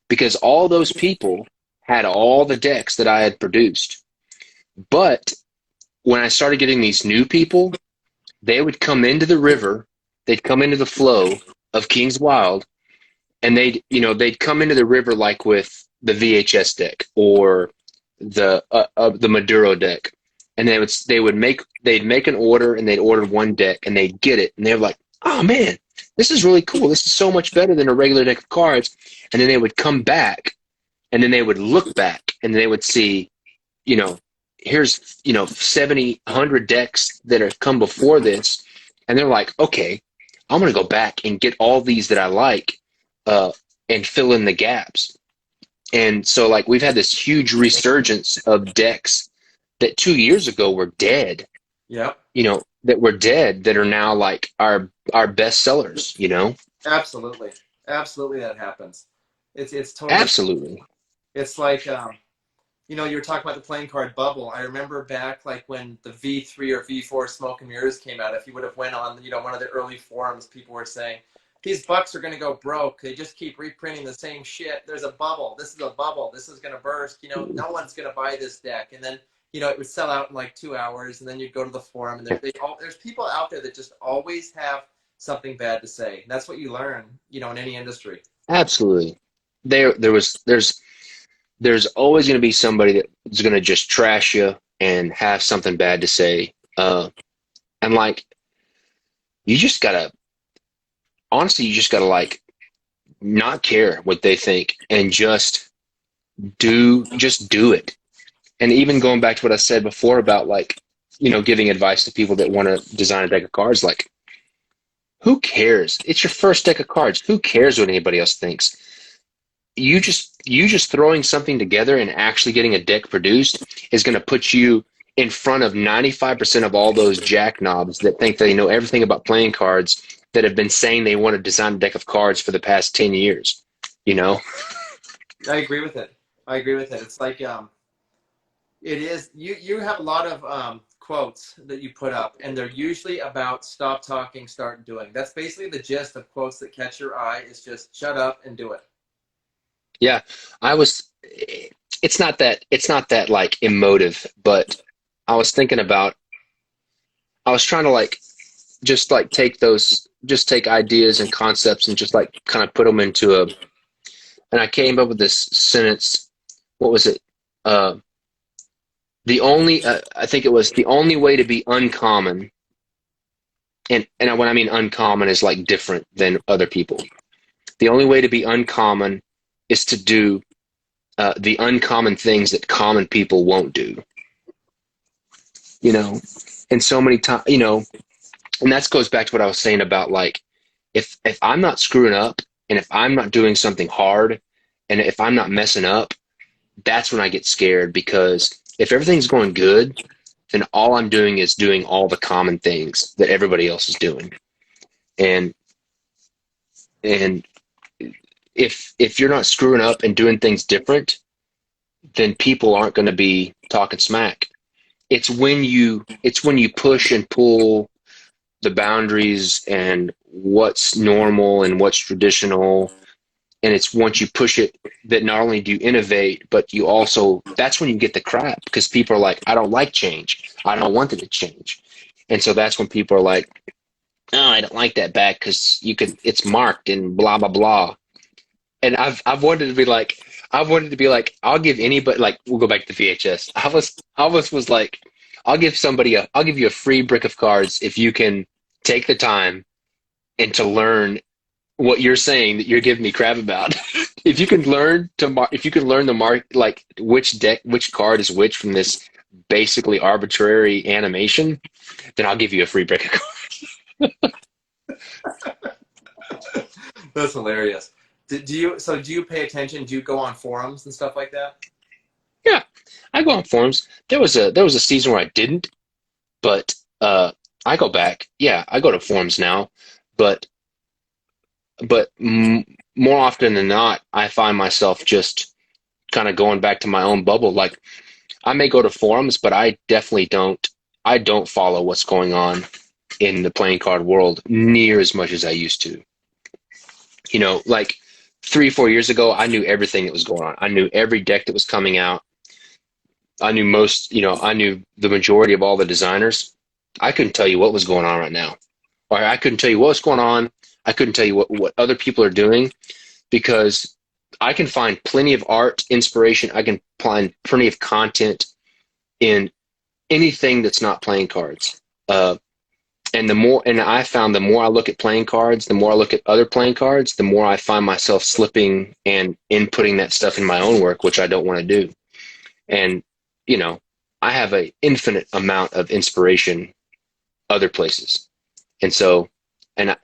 because all those people had all the decks that I had produced. But when I started getting these new people, they would come into the river, they'd come into the flow of King's Wild, and they'd come into the river like with the VHS deck or the Maduro deck, and they'd make an order, and they'd order one deck and they'd get it, and they're like, oh man, this is really cool. This is so much better than a regular deck of cards. And then they would come back, and then they would look back, and they would see, you know, here's, 70, 100 decks that have come before this. And they're like, okay, I'm going to go back and get all these that I like, uh, and fill in the gaps. And so, like, we've had this huge resurgence of decks that 2 years ago were dead, Yep. that were dead that are now like our best sellers. Absolutely. Absolutely, that happens. It's totally. Absolutely. It's like you were talking about the playing card bubble. I remember back like when the V3 or V4 Smoke and Mirrors came out. If you would have went on one of the early forums, people were saying these bucks are going to go broke. They just keep reprinting the same shit. There's a bubble. This is a bubble. This is going to burst. No one's going to buy this deck. And then it would sell out in like 2 hours. And then you'd go to the forum, and there's people out there that just always have something bad to say. That's what you learn, in any industry. Absolutely. There's always going to be somebody that's going to just trash you and have something bad to say. And like, you just gotta, honestly, like not care what they think and just do it. And even going back to what I said before about like, giving advice to people that want to design a deck of cards, like, who cares? It's your first deck of cards. Who cares what anybody else thinks? You just throwing something together and actually getting a deck produced is going to put you in front of 95% of all those jackknobs that think they know everything about playing cards, that have been saying they want to design a deck of cards for the past 10 years. I agree with it. It's like it is. You have a lot of quotes that you put up, and they're usually about stop talking, start doing. That's basically the gist of quotes that catch your eye, is just shut up and do it. Yeah, it's not that like emotive, but I was trying to like, just like take ideas and concepts and just like kind of put them and I came up with this sentence. What was it? I think it was, the only way to be uncommon, and when I mean uncommon is like different than other people. The only way to be uncommon is to do the uncommon things that common people won't do. And so many times, and that goes back to what I was saying about like, if I'm not screwing up, and if I'm not doing something hard, and if I'm not messing up, that's when I get scared, because if everything's going good, then all I'm doing is doing all the common things that everybody else is doing. And if you're not screwing up and doing things different, then people aren't going to be talking smack. It's when you push and pull the boundaries and what's normal and what's traditional. And it's once you push it that not only do you innovate, but that's when you get the crap, because people are like, I don't like change. I don't want it to change. And so that's when people are like, oh, I don't like that back because it's marked and blah, blah, blah. And I've wanted to be like, I'll give anybody, like, we'll go back to VHS. I was like, I'll give you a free brick of cards if you can take the time and to learn what you're saying that you're giving me crap about. If you can learn the mark, like which card is which from this basically arbitrary animation, then I'll give you a free brick of cards. That's hilarious. Do you pay attention? Do you go on forums and stuff like that? Yeah, I go on forums. There was a season where I didn't, but I go back. Yeah, I go to forums now, but more often than not, I find myself just kind of going back to my own bubble. Like, I may go to forums, but I definitely don't follow what's going on in the playing card world near as much as I used to. Like 3-4 years ago, I knew everything that was going on. I knew every deck that was coming out. I knew I knew the majority of all the designers. I couldn't tell you what was going on right now. Or I couldn't tell you what was going on. I couldn't tell you what other people are doing, because I can find plenty of art, inspiration. I can find plenty of content in anything that's not playing cards. And I found the more I look at playing cards, the more I look at other playing cards, the more I find myself slipping and inputting that stuff in my own work, which I don't want to do. And, you know, I have an infinite amount of inspiration other places. And so, and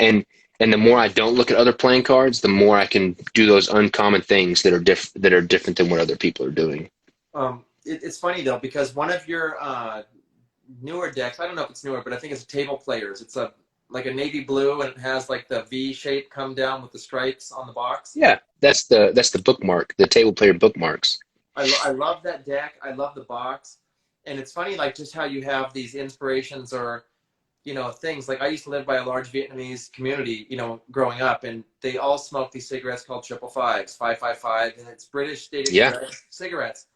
the more I don't look at other playing cards, the more I can do those uncommon things that are different than what other people are doing. It's funny though, because one of your newer decks, I don't know if it's newer, but I think it's Table Players. It's a like a navy blue, and it has like the V shape come down with the stripes on the box. Yeah, that's the bookmark, the table player bookmarks. I love that deck. I love the box, and it's funny like just how you have these inspirations or things like I used to live by a large Vietnamese community, growing up, and they all smoke these cigarettes called triple fives, 555, and it's British State Yeah, Express cigarettes.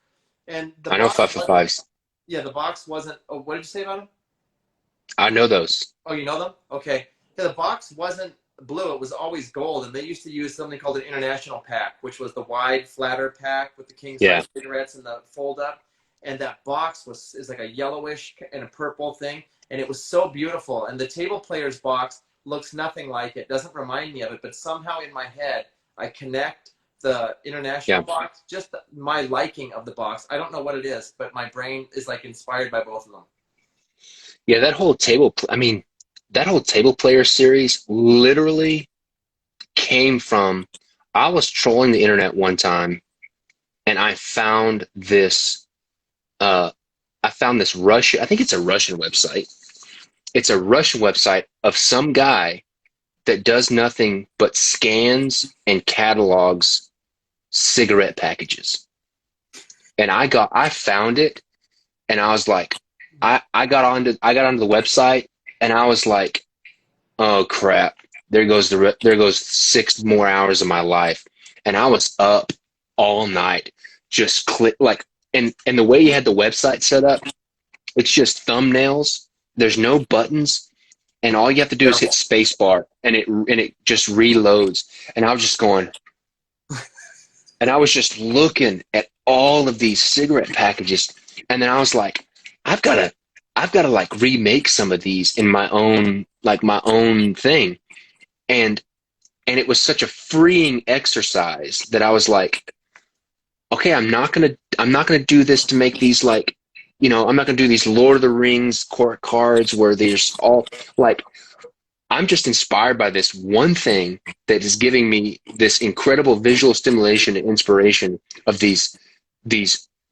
And the I know box five for wasn't, fives. yeah, the box wasn't. Oh, what did you say about them? I know those. Oh, you know them? Okay. Yeah, the box wasn't blue; it was always gold, and they used to use something called an international pack, which was the wide, flatter pack with the king Yeah, size cigarettes and the fold up. And that box is like a yellowish and a purple thing, and it was so beautiful. And the table player's box looks nothing like it; doesn't remind me of it, but somehow in my head I connect the international yeah, box, just my liking of the box. I don't know what it is, but my brain is like inspired by both of them. yeah. I mean, that whole table player series literally came from. I was trolling the internet one time, and Uh, I found this Russian. I think it's a Russian website. It's a Russian website of some guy that does nothing but scans and catalogs cigarette packages. And I found it, and I was like, I got onto the website, and I was like, oh crap, there goes 6 more hours of my life, and I was up all night just click like, and the way you had the website set up, it's just thumbnails. There's no buttons, and all you have to do is hit Terrible. spacebar, and it just reloads. And I was just going, and I was just looking at all of these cigarette packages, and then I was like, I've got to, I've got to like remake some of these in my own thing, and it was such a freeing exercise that I was like, okay, I'm not gonna do this to make these like, I'm not gonna do these Lord of the Rings court cards where there's all like, I'm just inspired by this one thing that is giving me this incredible visual stimulation and inspiration of these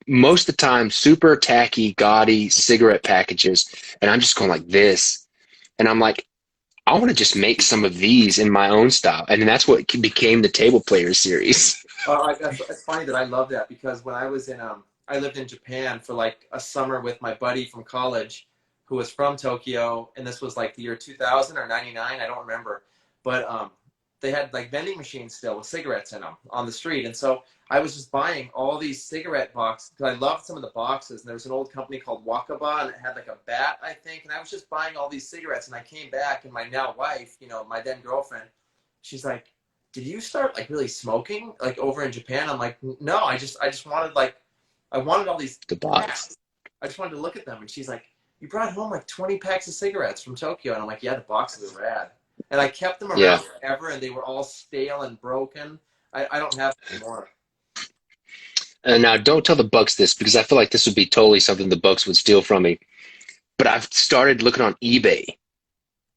most of the time super tacky, gaudy cigarette packages, and I'm just going like this, and I'm like, I want to just make some of these in my own style, and that's what became the Table Players series. It's funny that I love that because when I was I lived in Japan for like a summer with my buddy from college who was from Tokyo, and this was like the year 2000 or 99, I don't remember. But they had like vending machines still with cigarettes in them on the street. And so I was just buying all these cigarette boxes because I loved some of the boxes. And there was an old company called Wakaba, and it had like a bat, I think. And I was just buying all these cigarettes. And I came back, and my now wife, my then girlfriend, she's like, did you start like really smoking like over in Japan? I'm like, no, I just wanted like, I wanted all these The box. packs. I just wanted to look at them. And she's like, you brought home like 20 packs of cigarettes from Tokyo. And I'm like, yeah, the boxes are rad. And I kept them Yeah. around forever, and they were all stale and broken. I don't have them anymore. And now don't tell the Bucks this because I feel like this would be totally something the Bucks would steal from me. But I've started looking on eBay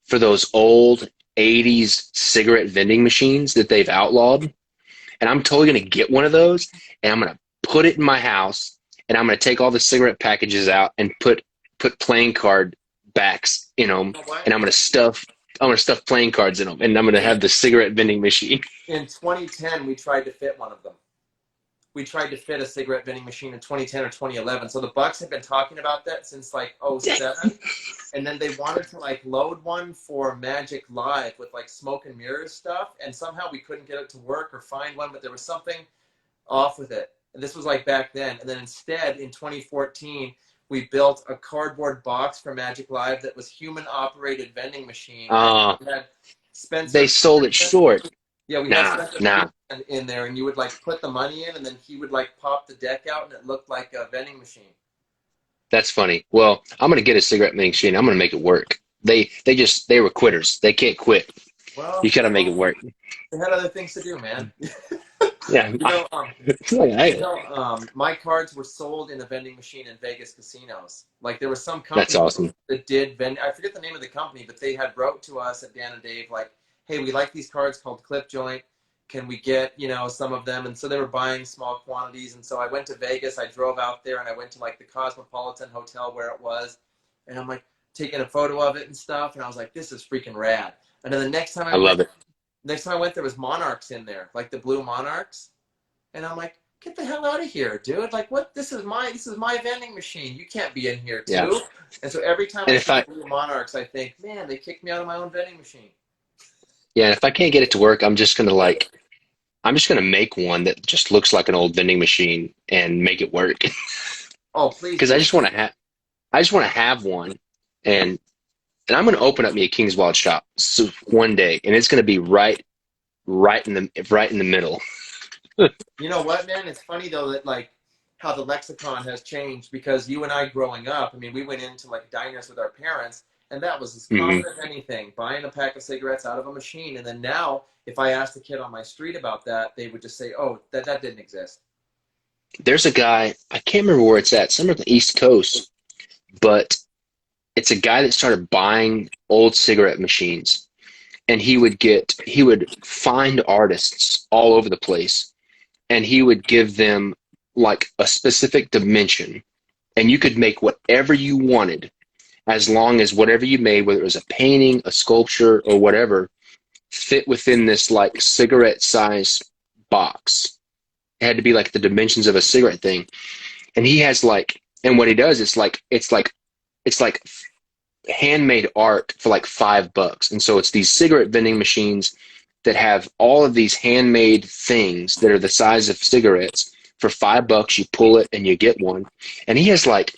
for those old 80s cigarette vending machines that they've outlawed. And I'm totally going to get one of those, and I'm going to put it in my house, and I'm going to take all the cigarette packages out and put playing card backs in them, You know what? and I'm going to stuff playing cards in them, and I'm going to have the cigarette vending machine. In 2010, we tried to fit one of them. We tried to fit a cigarette vending machine in 2010 or 2011. So the Bucks have been talking about that since like '07. And then they wanted to like load one for Magic Live with like smoke and mirrors stuff. And somehow we couldn't get it to work or find one, but there was something off with it. And this was like back then. And then instead in 2014, we built a cardboard box for Magic Live that was human operated vending machine. And Uh, we had Spencer they sold it short. yeah, we had Nah, Spencer nah. in there, and you would like put the money in, and then he would like pop the deck out, and it looked like a vending machine. That's funny. Well, I'm going to get a cigarette vending machine. I'm going to make it work. They were quitters. They can't quit. Well, You got to make it work. they had other things to do, man. Yeah, You know, my cards were sold in a vending machine in Vegas casinos. Like there was some that's company awesome. that did vend. I forget the name of the company, but they had wrote to us at Dan and Dave like, "Hey, we like these cards called Clip Joint. Can we get some of them?" And so they were buying small quantities. And so I went to Vegas. I drove out there and I went to like the Cosmopolitan Hotel where it was, and I'm like taking a photo of it and stuff. And I was like, "This is freaking rad." And then the I love it. next time I went, there was Monarchs in there, like the blue Monarchs. And I'm like, get the hell out of here, dude. Like, what? This is my vending machine. You can't be in here, Yeah. too. And so every time And I if see the I Blue Monarchs, I think, man, they kicked me out of my own vending machine. yeah, and if I can't get it to work, I'm just gonna make one that just looks like an old vending machine and make it work. Oh, please Because do. I just want to have one, and I'm gonna open up me a King's Wild shop one day, and it's gonna be right in the middle. You know what, man? It's funny though that like how the lexicon has changed because you and I growing up, I mean, we went into like diners with our parents, and that was as Hmm. common as anything, buying a pack of cigarettes out of a machine. And then now, if I asked a kid on my street about that, they would just say, "Oh, that didn't exist." There's a guy, I can't remember where it's at, somewhere on the East Coast, but it's a guy that started buying old cigarette machines, and he would find artists all over the place, and he would give them like a specific dimension, and you could make whatever you wanted as long as whatever you made, whether it was a painting, a sculpture, or whatever, fit within this like cigarette size box. It had to be like the dimensions of a cigarette thing. And he has like, and what he does is it's like handmade art for like $5. And so it's these cigarette vending machines that have all of these handmade things that are the size of cigarettes. For $5, you pull it and you get one. And he has like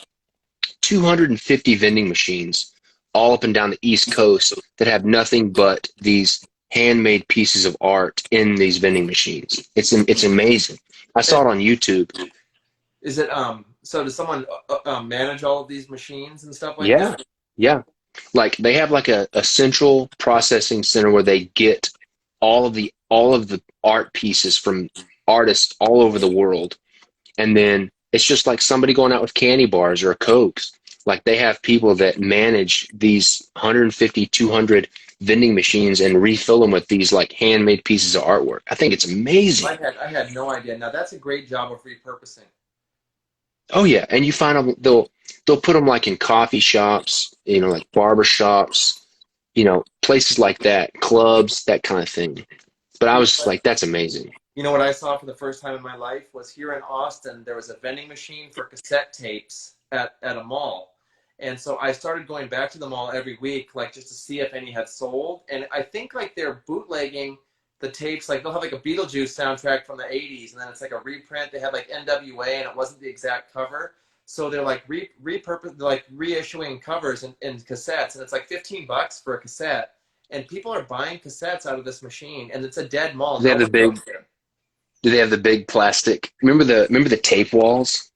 250 vending machines all up and down the East Coast that have nothing but these handmade pieces of art in these vending machines. It's amazing. I saw And it on YouTube. is it so does someone manage all of these machines and stuff like Yeah, that? yeah. Like they have like a central processing center where they get all of the art pieces from artists all over the world. And then it's just like somebody going out with candy bars or Cokes. Like they have people that manage these 150, 200 vending machines and refill them with these like handmade pieces of artwork. I think it's amazing. I had no idea. Now that's a great job of repurposing. Oh yeah, and you find them they'll put them like in coffee shops, like barber shops, places like that, clubs, that kind of thing. But I You know was what? like, that's amazing. You know what I saw for the first time in my life was here in Austin. There was a vending machine for cassette tapes at a mall, and so I started going back to the mall every week, like just to see if any had sold. And I think like they're bootlegging the tapes. Like they'll have like a Beetlejuice soundtrack from the '80s, and then it's like a reprint. They had like NWA, and it wasn't the exact cover. So they're like they're like reissuing covers in cassettes, and it's like $15 for a cassette. And people are buying cassettes out of this machine, and it's a dead mall. Do they No have the one goes big there. do they have the big plastic? Remember the tape walls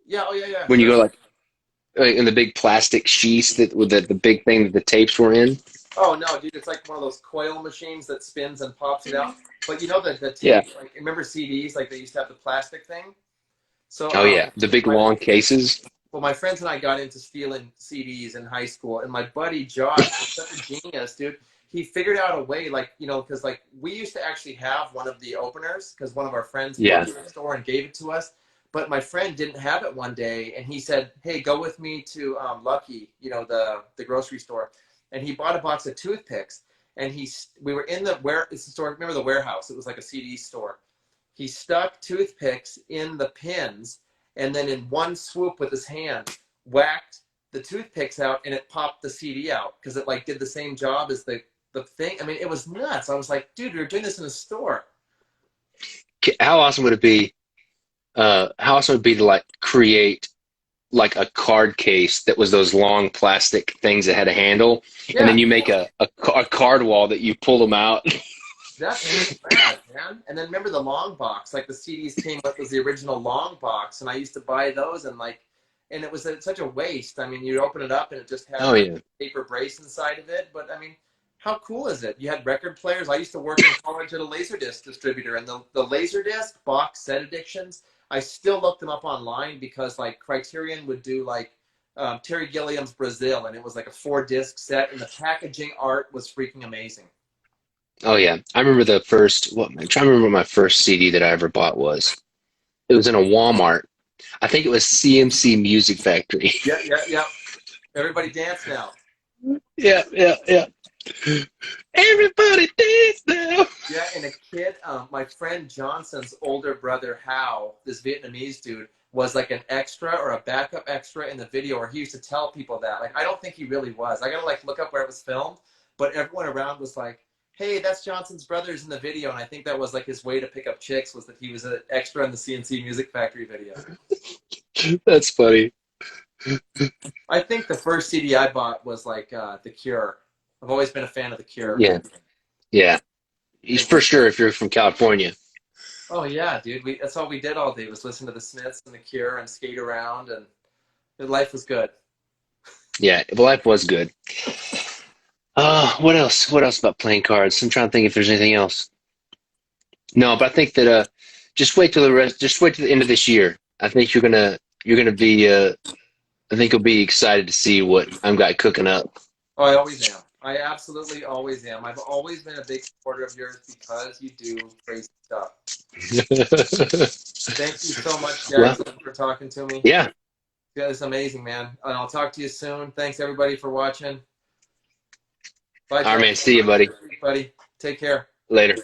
Yeah, oh yeah, when you sure. go like in the big plastic sheaths that with the big thing that the tapes were in? Oh no, dude, it's like one of those coil machines that spins and pops it out. But you know the Yeah. tape, like remember CDs, like they used to have the plastic thing. So Oh yeah, the big my long cases. well, my friends and I got into stealing CDs in high school, and my buddy Josh was such a genius, dude. He figured out a way, like because like we used to actually have one of the openers because one of our friends Yeah. worked at the store and gave it to us. But my friend didn't have it one day, and he said, "Hey, go with me to Lucky, the grocery store," and he bought a box of toothpicks. And we were in it's the store. Remember the warehouse? It was like a CD store. He stuck toothpicks in the pins and then in one swoop with his hand whacked the toothpicks out and it popped the CD out because it like did the same job as the thing. I mean, it was nuts. I was like, dude, we were doing this in a store. How awesome would it be? How awesome would it be to like create like a card case that was those long plastic things that had a handle, and Yeah, then you make a card wall that you pull them out. that's rad, man. And then remember the long box, like the CDs came with was the original long box, and I used to buy those and it was such a waste. I mean, you'd open it up and it just had Oh like yeah. a paper brace inside of it. But I mean, how cool is it? You had record players. I used to work in college at a Laserdisc distributor, and the Laserdisc box set editions, I still looked them up online because like Criterion would do like Terry Gilliam's Brazil, and it was like a 4 disc set, and the packaging art was freaking amazing. Oh yeah, I remember the first. What I'm trying to remember what my first CD that I ever bought was. It was in a Walmart. I think it was CMC Music Factory. Yeah, yeah, yeah. Everybody dance now. Yeah, yeah, yeah. Everybody dance now. Yeah, and a kid, my friend Johnson's older brother Hao, this Vietnamese dude, was like an extra or a backup extra in the video, where he used to tell people that. Like, I don't think he really was. I gotta like look up where it was filmed, but everyone around was like, "Hey, that's Johnson's brother's in the video," and I think that was like his way to pick up chicks, was that he was an extra in the CNC Music Factory video. That's funny. I think the first CD I bought was like The Cure. I've always been a fan of The Cure. Yeah, yeah. He's for sure if you're from California. Oh yeah, dude. That's all we did all day was listen to the Smiths and the Cure and skate around, and life was good. Yeah, well, life was good. What else? What else about playing cards? I'm trying to think if there's anything else. No, but I think that just wait till the rest. Just wait till the end of this year. I think you're gonna be. I think you'll be excited to see what I've got cooking up. Oh, I always am. I absolutely always am. I've always been a big supporter of yours because you do crazy stuff. Thank you so much, Well, Jackson, for talking to me. yeah. Yeah, it's amazing, man. And I'll talk to you soon. Thanks everybody for watching. Bye, All right, Jackson. man. See you, buddy. Buddy. Take care. Later.